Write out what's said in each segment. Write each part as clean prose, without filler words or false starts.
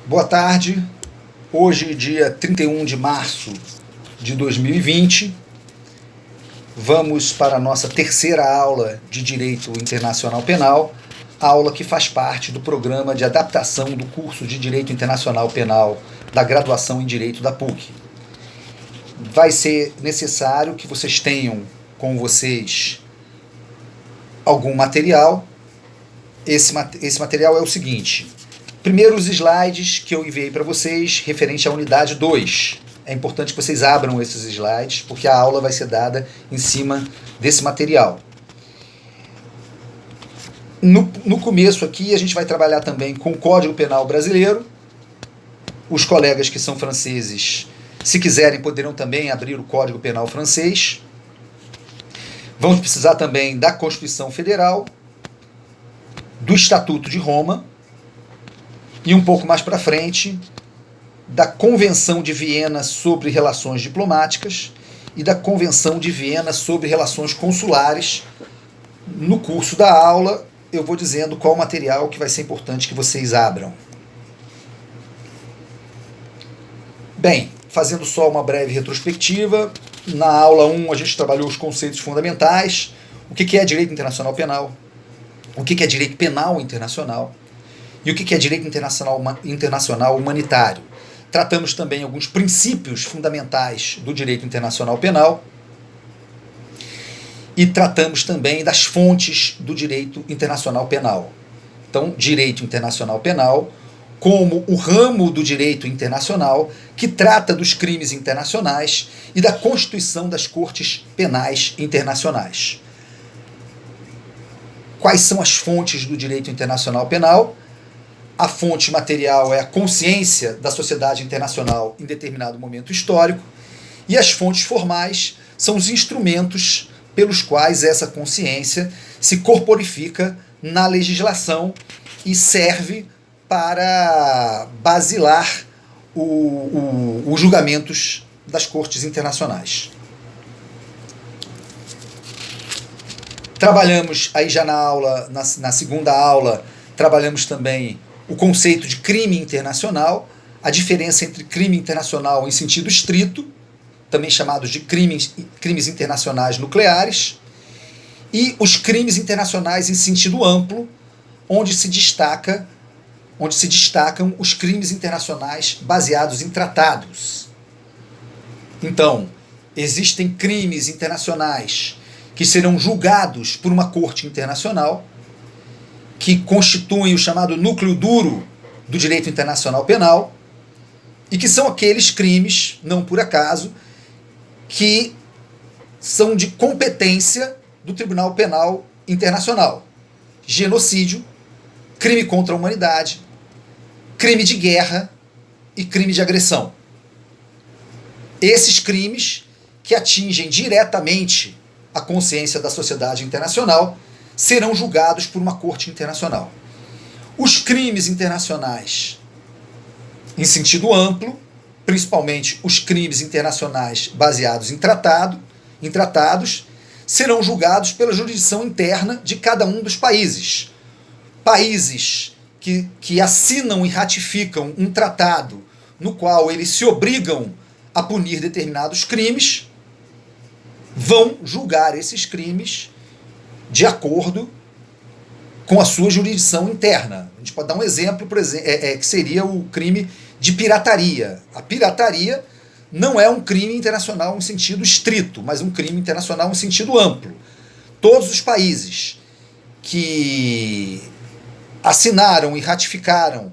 Boa tarde, hoje dia 31 de março de 2020, vamos para a nossa terceira aula de Direito Internacional Penal, aula que faz parte do programa de adaptação do curso de Direito Internacional Penal da graduação em Direito da PUC. Vai ser necessário que vocês tenham com vocês algum material. Esse material é o seguinte: primeiro, os slides que eu enviei para vocês referente à unidade 2. É importante que vocês abram esses slides, porque a aula vai ser dada em cima desse material. No começo aqui, a gente vai trabalhar também com o Código Penal Brasileiro. Os colegas que são franceses, se quiserem, poderão também abrir o Código Penal francês. Vamos precisar também da Constituição Federal, do Estatuto de Roma, e um pouco mais para frente, da Convenção de Viena sobre Relações Diplomáticas e da Convenção de Viena sobre Relações Consulares. No curso da aula, eu vou dizendo qual material que vai ser importante que vocês abram. Bem, fazendo só uma breve retrospectiva, na aula 1 a gente trabalhou os conceitos fundamentais, o que é direito internacional penal, o que é direito penal internacional e o que é direito internacional humanitário. Tratamos também alguns princípios fundamentais do direito internacional penal e tratamos também das fontes do direito internacional penal. Então, direito internacional penal como o ramo do direito internacional que trata dos crimes internacionais e da constituição das cortes penais internacionais. Quais são as fontes do direito internacional penal? A fonte material é a consciência da sociedade internacional em determinado momento histórico, e as fontes formais são os instrumentos pelos quais essa consciência se corporifica na legislação e serve para basilar os julgamentos das cortes internacionais. Trabalhamos aí já na segunda aula, trabalhamos também o conceito de crime internacional, a diferença entre crime internacional em sentido estrito, também chamados de crimes internacionais nucleares, e os crimes internacionais em sentido amplo, onde se destacam os crimes internacionais baseados em tratados. Então, existem crimes internacionais que serão julgados por uma corte internacional, que constituem o chamado núcleo duro do direito internacional penal, e que são aqueles crimes, não por acaso, que são de competência do Tribunal Penal Internacional. Genocídio, crime contra a humanidade, crime de guerra e crime de agressão. Esses crimes que atingem diretamente a consciência da sociedade internacional serão julgados por uma corte internacional. Os crimes internacionais em sentido amplo, principalmente os crimes internacionais baseados em tratados, serão julgados pela jurisdição interna de cada um dos países. Países que assinam e ratificam um tratado no qual eles se obrigam a punir determinados crimes, vão julgar esses crimes de acordo com a sua jurisdição interna. A gente pode dar um exemplo, por exemplo, que seria o crime de pirataria. A pirataria não é um crime internacional em sentido estrito, mas um crime internacional em sentido amplo. Todos os países que assinaram e ratificaram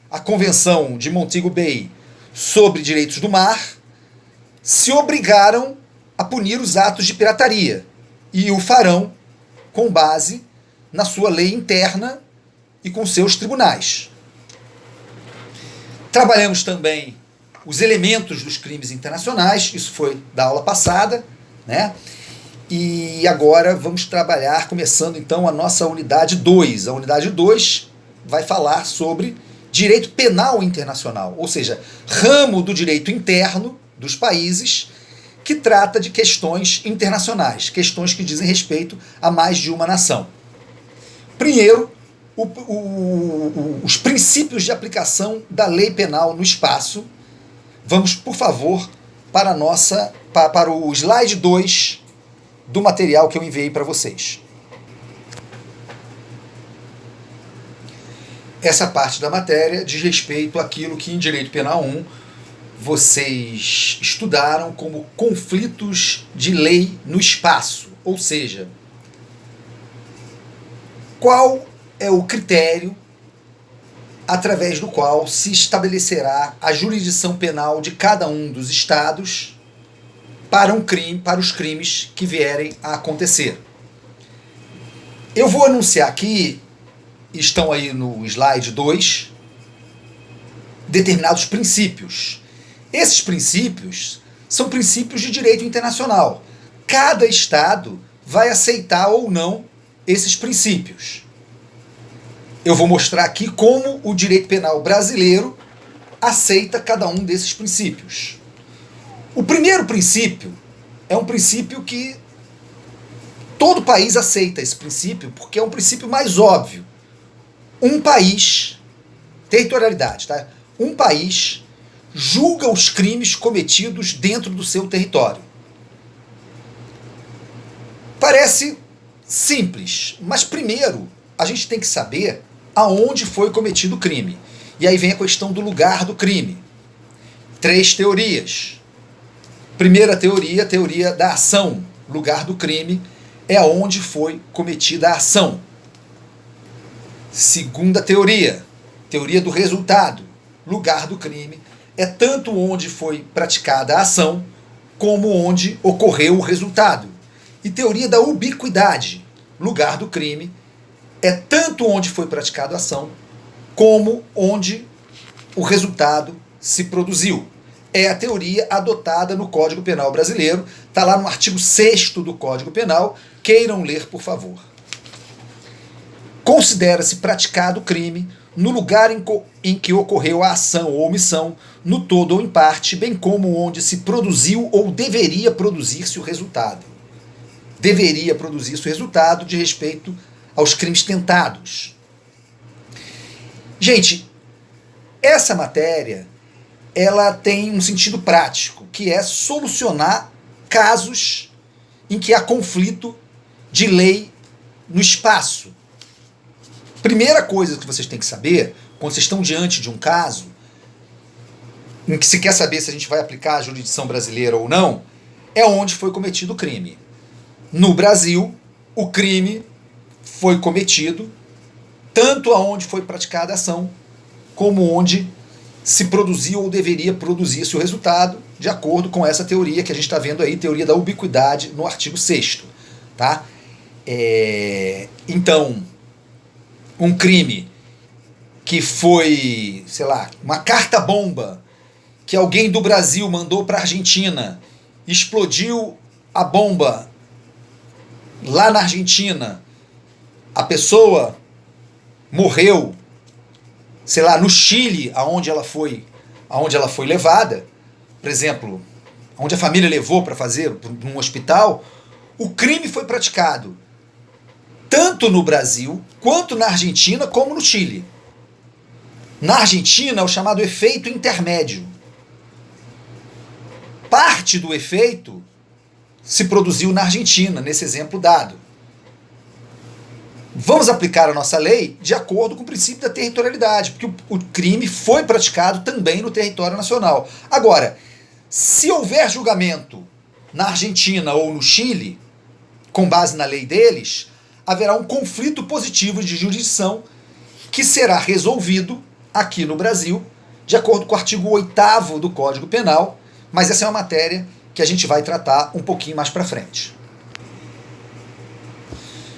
a Convenção de Montego Bay sobre Direitos do Mar se obrigaram a punir os atos de pirataria, e o farão com base na sua lei interna e com seus tribunais. Trabalhamos também os elementos dos crimes internacionais, isso foi da aula passada, né? E agora vamos trabalhar, começando então a nossa unidade 2. A unidade 2 vai falar sobre direito penal internacional, ou seja, ramo do direito interno dos países que trata de questões internacionais, questões que dizem respeito a mais de uma nação. Primeiro, os princípios de aplicação da lei penal no espaço. Vamos, por favor, para o slide 2 do material que eu enviei para vocês. Essa parte da matéria diz respeito àquilo que em Direito Penal 1 vocês estudaram como conflitos de lei no espaço, ou seja, qual é o critério através do qual se estabelecerá a jurisdição penal de cada um dos estados para os crimes que vierem a acontecer. Eu vou anunciar aqui, estão aí no slide 2, determinados princípios. Esses princípios são princípios de direito internacional. Cada estado vai aceitar ou não esses princípios. Eu vou mostrar aqui como o direito penal brasileiro aceita cada um desses princípios. O primeiro princípio é um princípio que todo país aceita esse princípio, porque é um princípio mais óbvio. Um país, territorialidade, tá? Um país julga os crimes cometidos dentro do seu território. Parece simples, mas primeiro a gente tem que saber aonde foi cometido o crime. E aí vem a questão do lugar do crime. 3 teorias. Primeira teoria, teoria da ação. Lugar do crime é onde foi cometida a ação. Segunda teoria, teoria do resultado. Lugar do crime é tanto onde foi praticada a ação, como onde ocorreu o resultado. E teoria da ubiquidade. Lugar do crime é tanto onde foi praticada a ação, como onde o resultado se produziu. É a teoria adotada no Código Penal brasileiro, está lá no artigo 6º do Código Penal, queiram ler, por favor. Considera-se praticado o crime no lugar em que ocorreu a ação ou omissão, no todo ou em parte, bem como onde se produziu ou deveria produzir-se o resultado. Deveria produzir-se o resultado de respeito aos crimes tentados. Gente, essa matéria ela tem um sentido prático, que é solucionar casos em que há conflito de lei no espaço. Primeira coisa que vocês têm que saber, quando vocês estão diante de um caso, em que se quer saber se a gente vai aplicar a jurisdição brasileira ou não, é onde foi cometido o crime. No Brasil, o crime foi cometido tanto aonde foi praticada a ação, como onde se produziu ou deveria produzir-se o resultado, de acordo com essa teoria que a gente está vendo aí, teoria da ubiquidade, no artigo 6º. Tá? Então, um crime que foi, sei lá, uma carta-bomba que alguém do Brasil mandou para a Argentina, explodiu a bomba lá na Argentina, a pessoa morreu, sei lá, no Chile, aonde ela foi levada, por exemplo, onde a família levou para fazer num hospital, o crime foi praticado tanto no Brasil, quanto na Argentina, como no Chile. Na Argentina é o chamado efeito intermédio. Parte do efeito se produziu na Argentina, nesse exemplo dado. Vamos aplicar a nossa lei de acordo com o princípio da territorialidade, porque o crime foi praticado também no território nacional. Agora, se houver julgamento na Argentina ou no Chile, com base na lei deles, haverá um conflito positivo de jurisdição que será resolvido aqui no Brasil, de acordo com o artigo 8º do Código Penal, mas essa é uma matéria que a gente vai tratar um pouquinho mais para frente.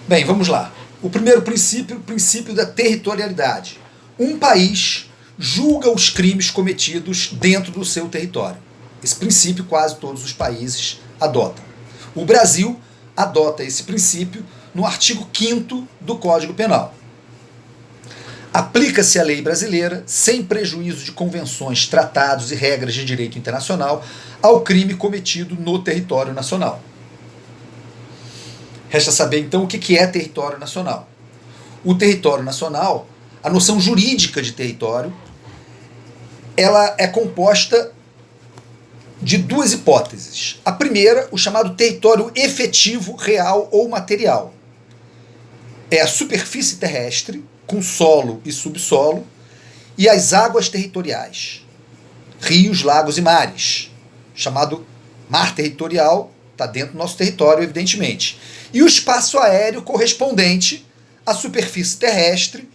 Bem, vamos lá. O primeiro princípio, o princípio da territorialidade. Um país julga os crimes cometidos dentro do seu território. Esse princípio quase todos os países adotam. O Brasil adota esse princípio no artigo 5º do Código Penal. Aplica-se a lei brasileira, sem prejuízo de convenções, tratados e regras de direito internacional, ao crime cometido no território nacional. Resta saber, então, o que é território nacional. o território nacional, a noção jurídica de território, ela é composta de duas hipóteses. A primeira, o chamado território efetivo, real ou material. É a superfície terrestre, com solo e subsolo, e as águas territoriais, rios, lagos e mares, chamado mar territorial, está dentro do nosso território, evidentemente. E o espaço aéreo correspondente à superfície terrestre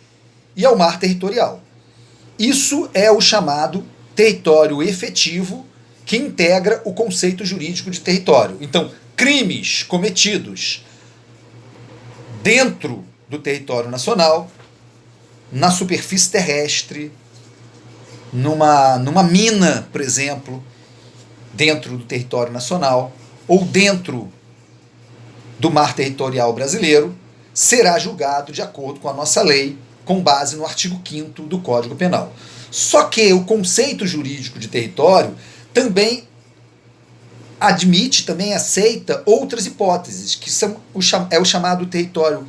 e ao mar territorial. Isso é o chamado território efetivo, que integra o conceito jurídico de território. Então, crimes cometidos dentro do território nacional, na superfície terrestre, numa mina, por exemplo, dentro do território nacional, ou dentro do mar territorial brasileiro, será julgado de acordo com a nossa lei, com base no artigo 5º do Código Penal. Só que o conceito jurídico de território também admite, também aceita outras hipóteses, que é o chamado território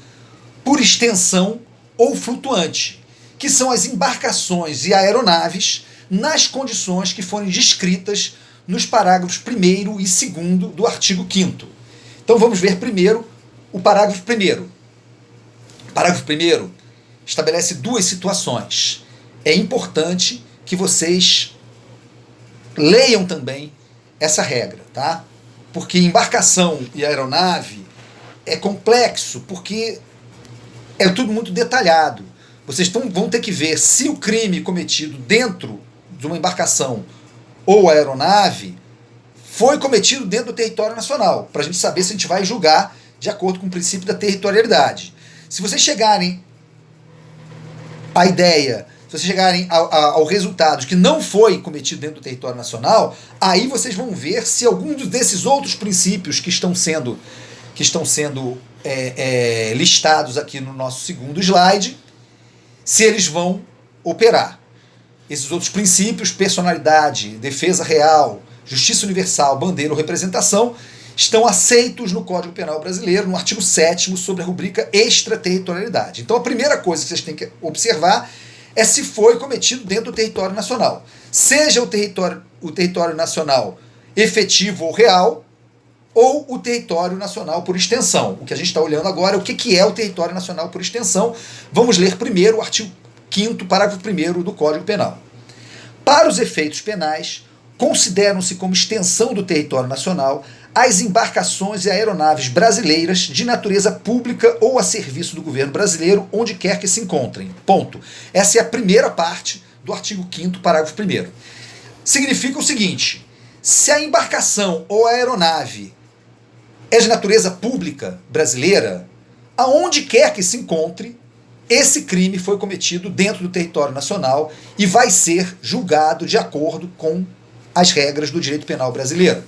por extensão ou flutuante, que são as embarcações e aeronaves nas condições que forem descritas nos parágrafos 1º e 2º do artigo 5º. Então vamos ver primeiro o parágrafo 1º. O parágrafo 1º estabelece duas situações. É importante que vocês leiam também essa regra, tá? Porque embarcação e aeronave é complexo, porque é tudo muito detalhado. Vocês vão ter que ver se o crime cometido dentro de uma embarcação ou aeronave foi cometido dentro do território nacional, para a gente saber se a gente vai julgar de acordo com o princípio da territorialidade. Se vocês chegarem à ideia, se vocês chegarem ao resultado de que não foi cometido dentro do território nacional, aí vocês vão ver se alguns desses outros princípios que estão sendo listados aqui no nosso segundo slide, se eles vão operar. Esses outros princípios, personalidade, defesa real, justiça universal, bandeira ou representação, estão aceitos no Código Penal brasileiro, no artigo 7º, sobre a rubrica extraterritorialidade. Então a primeira coisa que vocês têm que observar é se foi cometido dentro do território nacional. Seja o território nacional efetivo ou real, ou o território nacional por extensão. O que a gente está olhando agora é o que é o território nacional por extensão. Vamos ler primeiro o artigo 5º, parágrafo 1º do Código Penal. Para os efeitos penais, consideram-se como extensão do território nacional as embarcações e aeronaves brasileiras de natureza pública ou a serviço do governo brasileiro, onde quer que se encontrem. Ponto. Essa é a primeira parte do artigo 5º, parágrafo 1º. Significa o seguinte: se a embarcação ou a aeronave é de natureza pública brasileira, aonde quer que se encontre, esse crime foi cometido dentro do território nacional e vai ser julgado de acordo com as regras do direito penal brasileiro.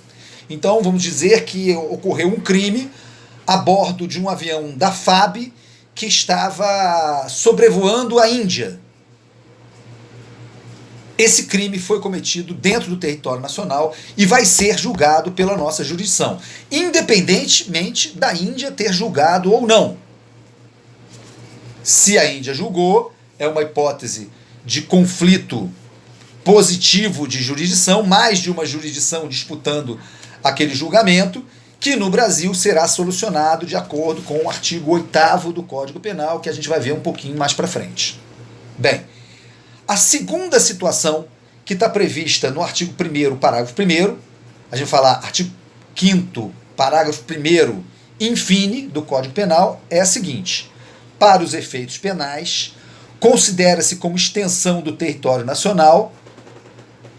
Então, vamos dizer que ocorreu um crime a bordo de um avião da FAB que estava sobrevoando a Índia. Esse crime foi cometido dentro do território nacional e vai ser julgado pela nossa jurisdição, independentemente da Índia ter julgado ou não. Se a Índia julgou, é uma hipótese de conflito positivo de jurisdição, mais de uma jurisdição disputando aquele julgamento, que no Brasil será solucionado de acordo com o artigo 8º do Código Penal, que a gente vai ver um pouquinho mais para frente. Bem, a segunda situação que está prevista no artigo 1º, parágrafo 1º, a gente vai falar artigo 5º, parágrafo 1º, infine, do Código Penal, é a seguinte: para os efeitos penais, considera-se como extensão do território nacional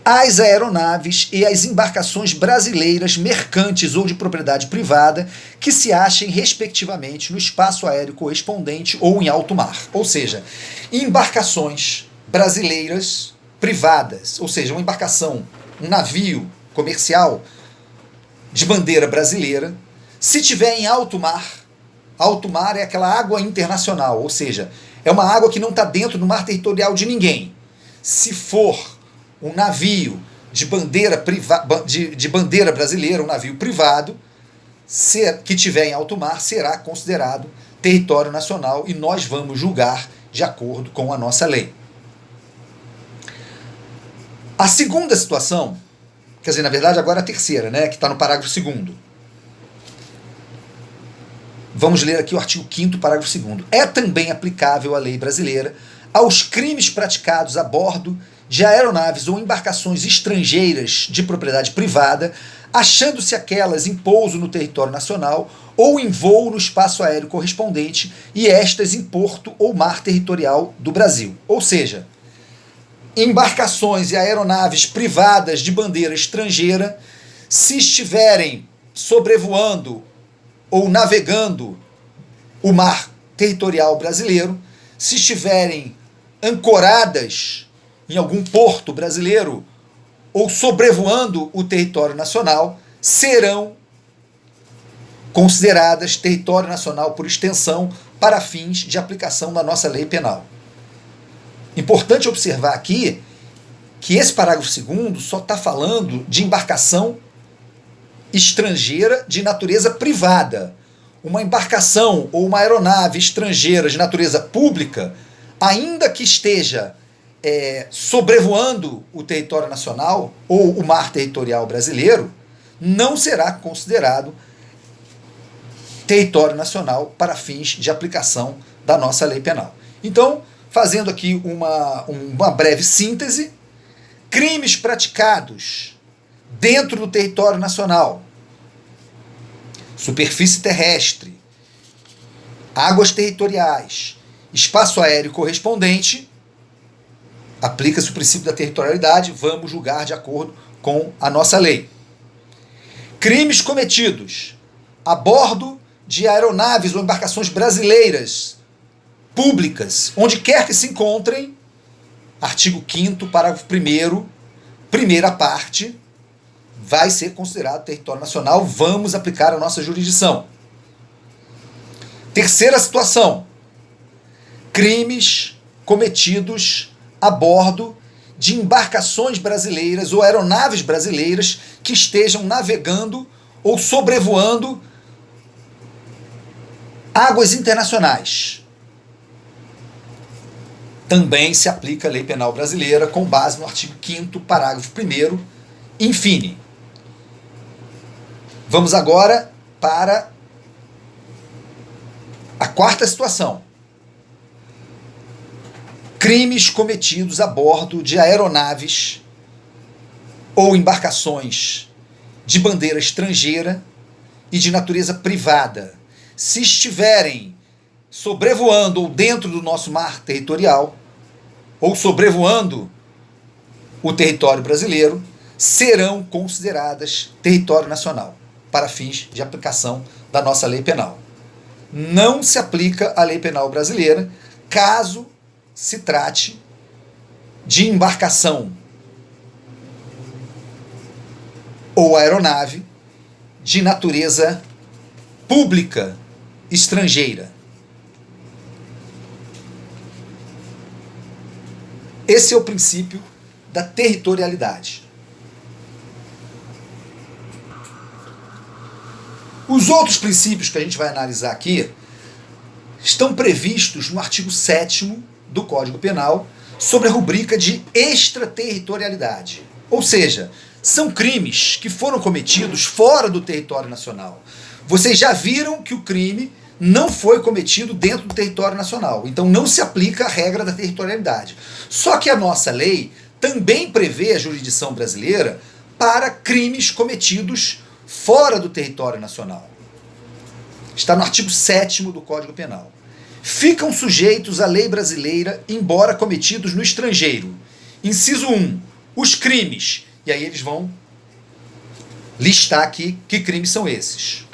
as aeronaves e as embarcações brasileiras mercantes ou de propriedade privada que se achem, respectivamente, no espaço aéreo correspondente ou em alto mar. Ou seja, embarcações brasileiras privadas, ou seja, uma embarcação, um navio comercial de bandeira brasileira, se tiver em alto mar é aquela água internacional, ou seja, é uma água que não está dentro do mar territorial de ninguém. Se for um navio de bandeira brasileira, um navio privado, que tiver em alto mar, será considerado território nacional e nós vamos julgar de acordo com a nossa lei. A segunda situação, quer dizer, na verdade agora a terceira, né, que está no parágrafo 2º. Vamos ler aqui o artigo 5º, parágrafo 2º. É também aplicável à lei brasileira aos crimes praticados a bordo de aeronaves ou embarcações estrangeiras de propriedade privada, achando-se aquelas em pouso no território nacional ou em voo no espaço aéreo correspondente e estas em porto ou mar territorial do Brasil. Ou seja, embarcações e aeronaves privadas de bandeira estrangeira, se estiverem sobrevoando ou navegando o mar territorial brasileiro, se estiverem ancoradas em algum porto brasileiro ou sobrevoando o território nacional, serão consideradas território nacional por extensão para fins de aplicação da nossa lei penal. Importante observar aqui que esse parágrafo 2º só está falando de embarcação estrangeira de natureza privada. Uma embarcação ou uma aeronave estrangeira de natureza pública, ainda que esteja sobrevoando o território nacional ou o mar territorial brasileiro, não será considerado território nacional para fins de aplicação da nossa lei penal. Então, fazendo aqui uma breve síntese, crimes praticados dentro do território nacional, superfície terrestre, águas territoriais, espaço aéreo correspondente, aplica-se o princípio da territorialidade, vamos julgar de acordo com a nossa lei. Crimes cometidos a bordo de aeronaves ou embarcações brasileiras, públicas, onde quer que se encontrem, artigo 5º, parágrafo 1º, primeira parte, vai ser considerado território nacional, vamos aplicar a nossa jurisdição. Terceira situação, crimes cometidos a bordo de embarcações brasileiras ou aeronaves brasileiras que estejam navegando ou sobrevoando águas internacionais. Também se aplica a lei penal brasileira com base no artigo 5º, parágrafo 1º, infine. Vamos agora para a quarta situação. Crimes cometidos a bordo de aeronaves ou embarcações de bandeira estrangeira e de natureza privada, se estiverem sobrevoando ou dentro do nosso mar territorial, ou sobrevoando o território brasileiro, serão consideradas território nacional, para fins de aplicação da nossa lei penal. Não se aplica a lei penal brasileira caso se trate de embarcação ou aeronave de natureza pública estrangeira. Esse é o princípio da territorialidade. Os outros princípios que a gente vai analisar aqui estão previstos no artigo 7º do Código Penal, sobre a rubrica de extraterritorialidade. Ou seja, são crimes que foram cometidos fora do território nacional. Vocês já viram que o crime não foi cometido dentro do território nacional, então não se aplica a regra da territorialidade. Só que a nossa lei também prevê a jurisdição brasileira para crimes cometidos fora do território nacional. Está no artigo 7º do Código Penal. Ficam sujeitos à lei brasileira, embora cometidos no estrangeiro. Inciso 1, os crimes. E aí eles vão listar aqui que crimes são esses.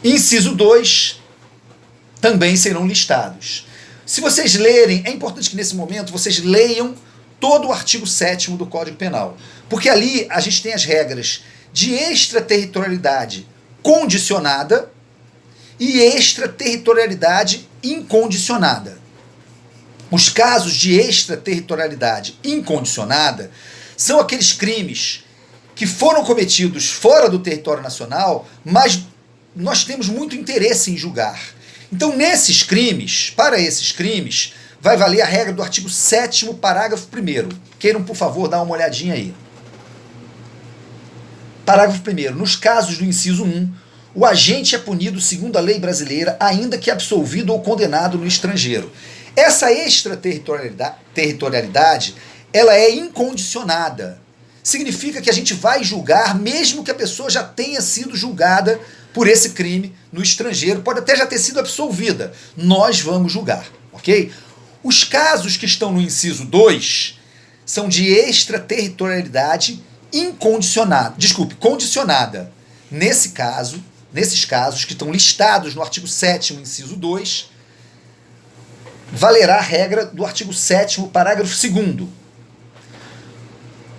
Inciso 2, também serão listados. Se vocês lerem, é importante que nesse momento vocês leiam todo o artigo 7º do Código Penal. Porque ali a gente tem as regras de extraterritorialidade condicionada e extraterritorialidade incondicionada. Os casos de extraterritorialidade incondicionada são aqueles crimes que foram cometidos fora do território nacional, mas nós temos muito interesse em julgar. Então, nesses crimes, para esses crimes, vai valer a regra do artigo 7º, parágrafo 1º. Queiram, por favor, dar uma olhadinha aí. Parágrafo 1º. Nos casos do inciso 1, o agente é punido segundo a lei brasileira, ainda que absolvido ou condenado no estrangeiro. Essa extraterritorialidade, ela é incondicionada. Significa que a gente vai julgar, mesmo que a pessoa já tenha sido julgada por esse crime no estrangeiro, pode até já ter sido absolvida. Nós vamos julgar, ok? Os casos que estão no inciso 2 são de extraterritorialidade condicionada. Nesses casos que estão listados no artigo 7º, inciso 2, valerá a regra do artigo 7º, parágrafo 2º.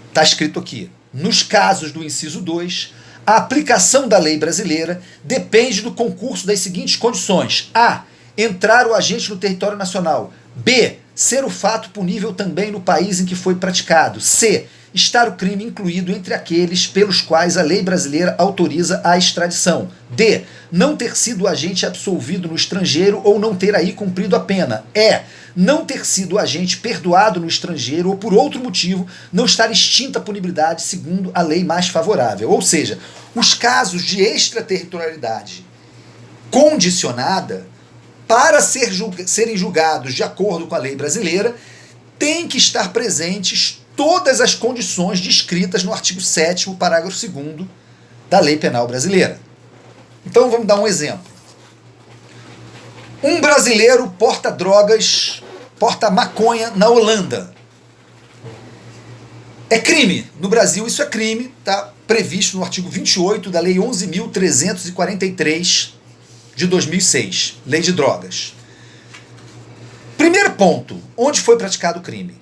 Está escrito aqui: nos casos do inciso 2, a aplicação da lei brasileira depende do concurso das seguintes condições: a. Entrar o agente no território nacional. B. Ser o fato punível também no país em que foi praticado. C. Estar o crime incluído entre aqueles pelos quais a lei brasileira autoriza a extradição. D. Não ter sido o agente absolvido no estrangeiro ou não ter aí cumprido a pena. E. Não ter sido o agente perdoado no estrangeiro ou por outro motivo não estar extinta a punibilidade segundo a lei mais favorável. Ou seja, os casos de extraterritorialidade condicionada, para serem julgados de acordo com a lei brasileira, tem que estar presentes todas as condições descritas no artigo 7º, parágrafo 2º da Lei Penal Brasileira. Então vamos dar um exemplo. Um brasileiro porta drogas, porta maconha na Holanda. É crime. No Brasil isso é crime, está previsto no artigo 28 da Lei 11.343 de 2006, Lei de Drogas. Primeiro ponto, onde foi praticado o crime?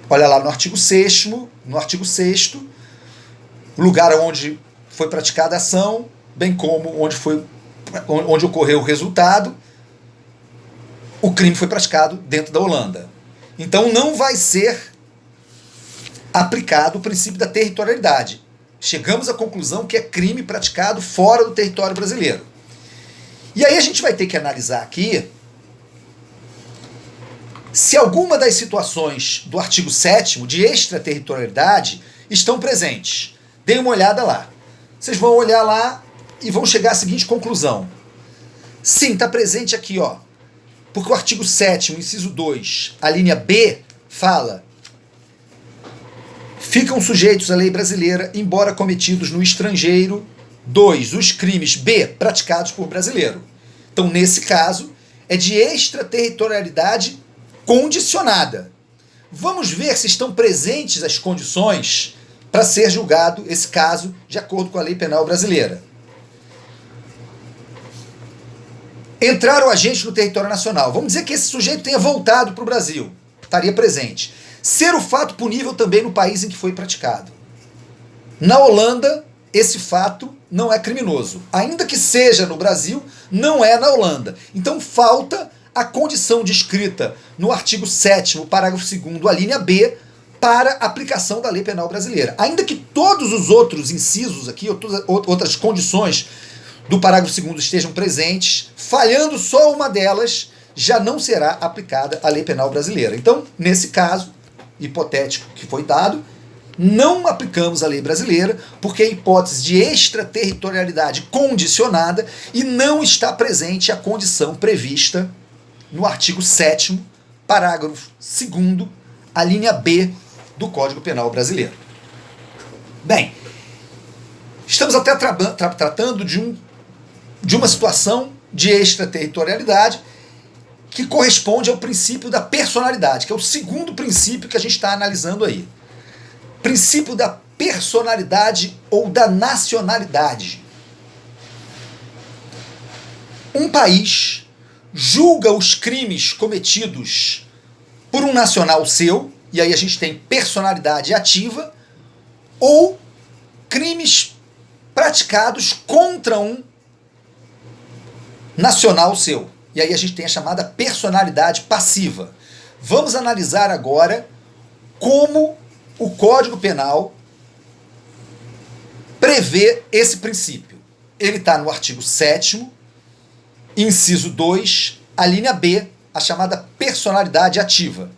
Olha lá no artigo 6º, o lugar onde foi praticada a ação, bem como onde ocorreu o resultado. O crime foi praticado dentro da Holanda. Então não vai ser aplicado o princípio da territorialidade. Chegamos à conclusão que é crime praticado fora do território brasileiro. E aí a gente vai ter que analisar aqui se alguma das situações do artigo 7º de extraterritorialidade estão presentes. Deem uma olhada lá. Vocês vão olhar lá e vão chegar à seguinte conclusão. Sim, está presente aqui, ó. Porque o artigo 7º, inciso 2, a linha B, fala: ficam sujeitos à lei brasileira, embora cometidos no estrangeiro. 2. Os crimes B, praticados por brasileiro. Então, nesse caso, é de extraterritorialidade condicionada. Vamos ver se estão presentes as condições para ser julgado esse caso de acordo com a Lei Penal Brasileira. Entrar o agente no território nacional. Vamos dizer que esse sujeito tenha voltado para o Brasil. Estaria presente. Ser o fato punível também no país em que foi praticado. Na Holanda, esse fato não é criminoso. Ainda que seja no Brasil, não é na Holanda. Então falta a condição descrita no artigo 7º, parágrafo 2º, a linha B, para aplicação da Lei Penal Brasileira. Ainda que todos os outros incisos aqui, outras condições do parágrafo 2º estejam presentes, falhando só uma delas, já não será aplicada a Lei Penal Brasileira. Então, nesse caso hipotético que foi dado, não aplicamos a lei brasileira, porque é hipótese de extraterritorialidade condicionada e não está presente a condição prevista no artigo 7º, parágrafo 2º, a linha B do Código Penal Brasileiro. Bem, estamos até tratando de uma situação de extraterritorialidade que corresponde ao princípio da personalidade, que é o segundo princípio que a gente está analisando aí. Princípio da personalidade ou da nacionalidade. Um país julga os crimes cometidos por um nacional seu, e aí a gente tem personalidade ativa, ou crimes praticados contra um nacional seu. E aí a gente tem a chamada personalidade passiva. Vamos analisar agora como o Código Penal prevê esse princípio. Ele está no artigo 7º, Inciso 2, a linha B, a chamada personalidade ativa.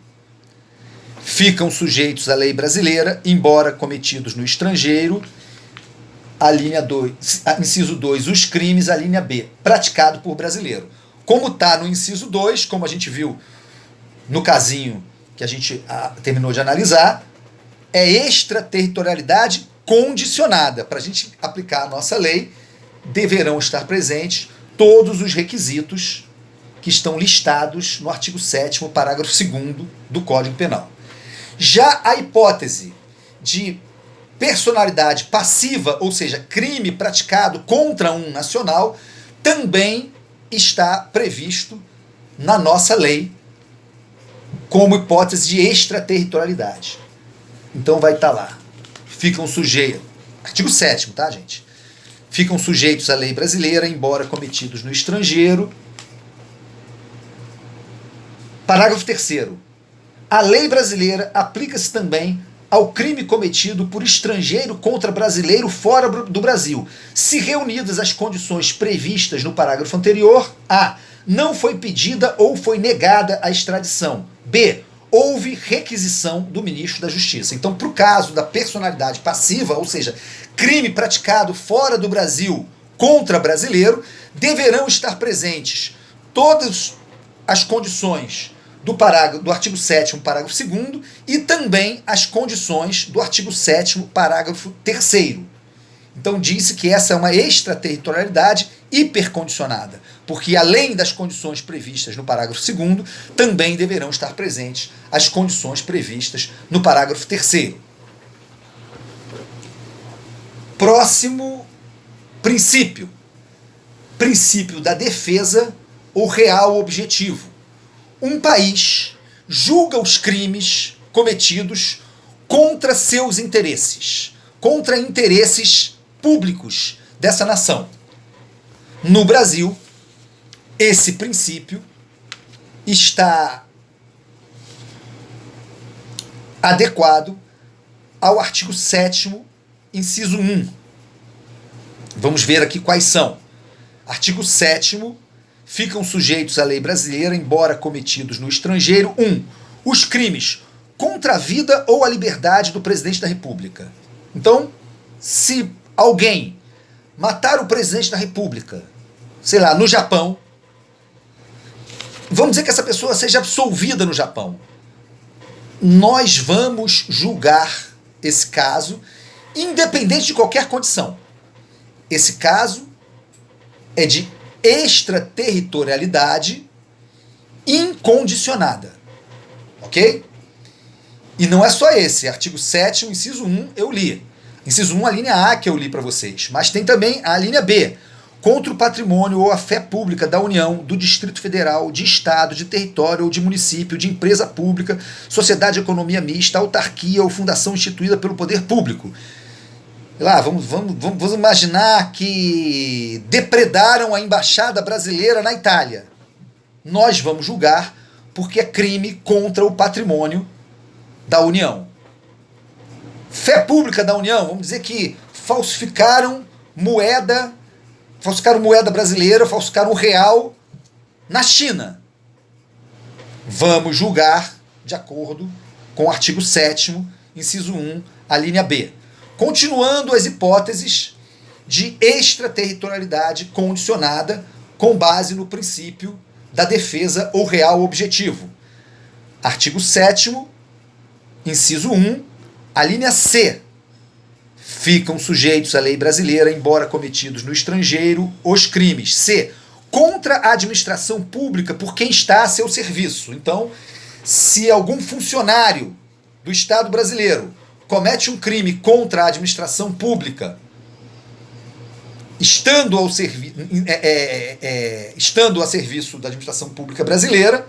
Ficam sujeitos à lei brasileira, embora cometidos no estrangeiro. A linha 2, inciso 2, os crimes, a linha B, praticado por brasileiro. Como está no inciso 2, como a gente viu no casinho que a gente terminou de analisar, é extraterritorialidade condicionada. Para a gente aplicar a nossa lei, deverão estar presentes todos os requisitos que estão listados no artigo 7º, parágrafo 2º do Código Penal. Já a hipótese de personalidade passiva, ou seja, crime praticado contra um nacional, também está previsto na nossa lei como hipótese de extraterritorialidade. Então vai estar lá. Ficam sujeitos, artigo 7º, tá, gente? Ficam sujeitos à lei brasileira, embora cometidos no estrangeiro. Parágrafo 3º. A lei brasileira aplica-se também ao crime cometido por estrangeiro contra brasileiro fora do Brasil, se reunidas as condições previstas no parágrafo anterior. A. Não foi pedida ou foi negada a extradição. B. Houve requisição do ministro da Justiça. Então, para o caso da personalidade passiva, ou seja, crime praticado fora do Brasil contra brasileiro, deverão estar presentes todas as condições do artigo 7º, parágrafo 2º, e também as condições do artigo 7º, parágrafo 3º. Então disse que essa é uma extraterritorialidade hipercondicionada, porque além das condições previstas no parágrafo 2º, também deverão estar presentes as condições previstas no parágrafo 3º. Próximo princípio. Princípio da defesa ou real objetivo. Um país julga os crimes cometidos contra seus interesses, contra interesses públicos dessa nação. No Brasil, esse princípio está adequado ao artigo 7º, inciso 1. Vamos ver aqui quais são. Artigo 7º. Ficam sujeitos à lei brasileira, embora cometidos no estrangeiro. 1. Os crimes contra a vida ou a liberdade do presidente da República. Então, se alguém matar o presidente da República, sei lá, no Japão, vamos dizer que essa pessoa seja absolvida no Japão. Nós vamos julgar esse caso, independente de qualquer condição. Esse caso é de extraterritorialidade incondicionada. Ok? E não é só esse. Artigo 7º, inciso 1, eu li. Inciso 1, a linha A que eu li para vocês. Mas tem também a linha B. Contra o patrimônio ou a fé pública da União, do Distrito Federal, de Estado, de território ou de município, de empresa pública, sociedade de economia mista, autarquia ou fundação instituída pelo poder público. Lá, vamos imaginar que depredaram a embaixada brasileira na Itália. Nós vamos julgar porque é crime contra o patrimônio da União. Fé pública da União, vamos dizer que falsificaram moeda brasileira, falsificaram o real na China. Vamos julgar de acordo com o artigo 7º, inciso 1, a linha B. Continuando as hipóteses de extraterritorialidade condicionada com base no princípio da defesa ou real objetivo. Artigo 7º, inciso 1, a linha C. Ficam sujeitos à lei brasileira, embora cometidos no estrangeiro, os crimes. C. Contra a administração pública por quem está a seu serviço. Então, se algum funcionário do Estado brasileiro comete um crime contra a administração pública, estando a serviço da administração pública brasileira,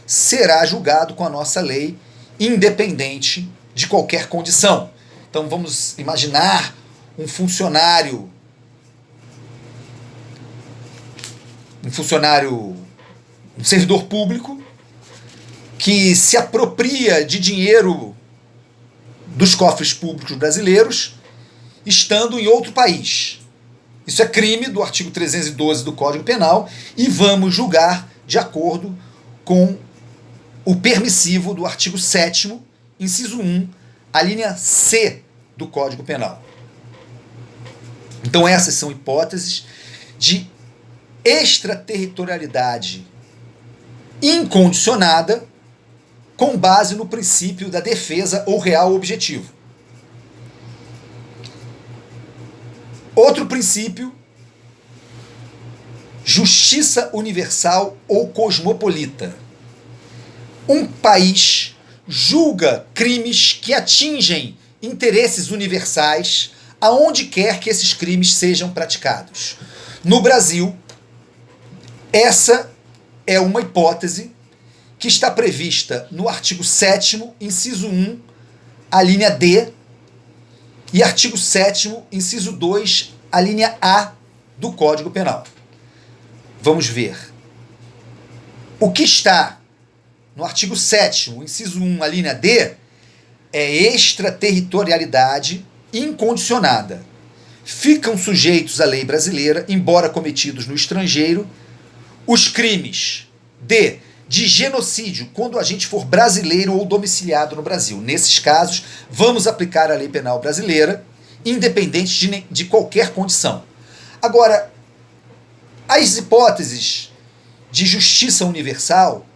será julgado com a nossa lei, independente de qualquer condição. Então vamos imaginar um servidor público que se apropria de dinheiro dos cofres públicos brasileiros, estando em outro país. Isso é crime do artigo 312 do Código Penal e vamos julgar de acordo com o permissivo do artigo 7º, inciso 1, a linha C do Código Penal. Então essas são hipóteses de extraterritorialidade incondicionada com base no princípio da defesa ou real objetivo. Outro princípio, justiça universal ou cosmopolita. Um país julga crimes que atingem interesses universais aonde quer que esses crimes sejam praticados. No Brasil, essa é uma hipótese que está prevista no artigo 7º, inciso 1, a linha D, e artigo 7º, inciso 2, a linha A do Código Penal. Vamos ver. O que está no artigo 7º, inciso 1, a linha D, é extraterritorialidade incondicionada. Ficam sujeitos à lei brasileira, embora cometidos no estrangeiro, os crimes de genocídio, quando a gente for brasileiro ou domiciliado no Brasil. Nesses casos, vamos aplicar a lei penal brasileira, independente de qualquer condição. Agora, as hipóteses de justiça universal,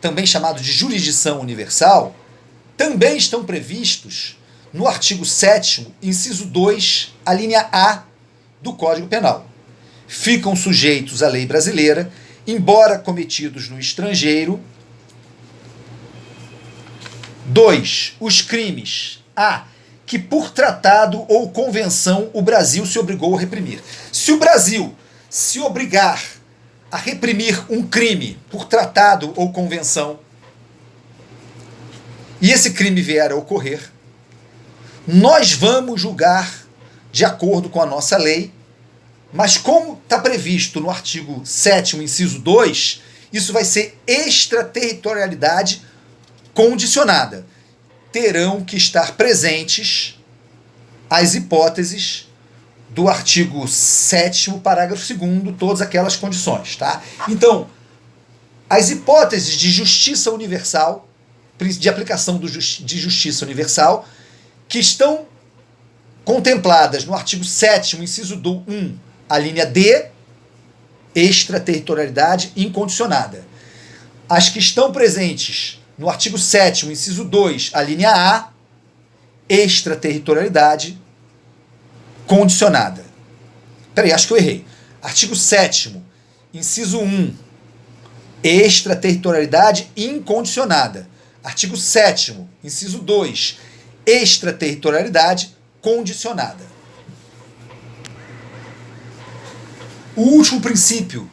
também chamado de jurisdição universal, também estão previstos no artigo 7º, inciso 2, a linha A do Código Penal. Ficam sujeitos à lei brasileira, embora cometidos no estrangeiro. 2. Os crimes que por tratado ou convenção o Brasil se obrigou a reprimir. Se o Brasil se obrigar a reprimir um crime por tratado ou convenção, e esse crime vier a ocorrer, nós vamos julgar de acordo com a nossa lei, mas como está previsto no artigo 7º, inciso 2, isso vai ser extraterritorialidade condicionada. Terão que estar presentes as hipóteses do artigo 7º, parágrafo 2º, todas aquelas condições, tá? Então, as hipóteses de justiça universal, de aplicação de justiça universal, que estão contempladas no artigo 7º, inciso 1, a linha D, extraterritorialidade incondicionada. As que estão presentes no artigo 7º, inciso 2, a linha A, extraterritorialidade condicionada. Peraí, acho que eu errei. Artigo 7º, inciso 1, extraterritorialidade incondicionada. Artigo 7º, inciso 2, extraterritorialidade condicionada. O último princípio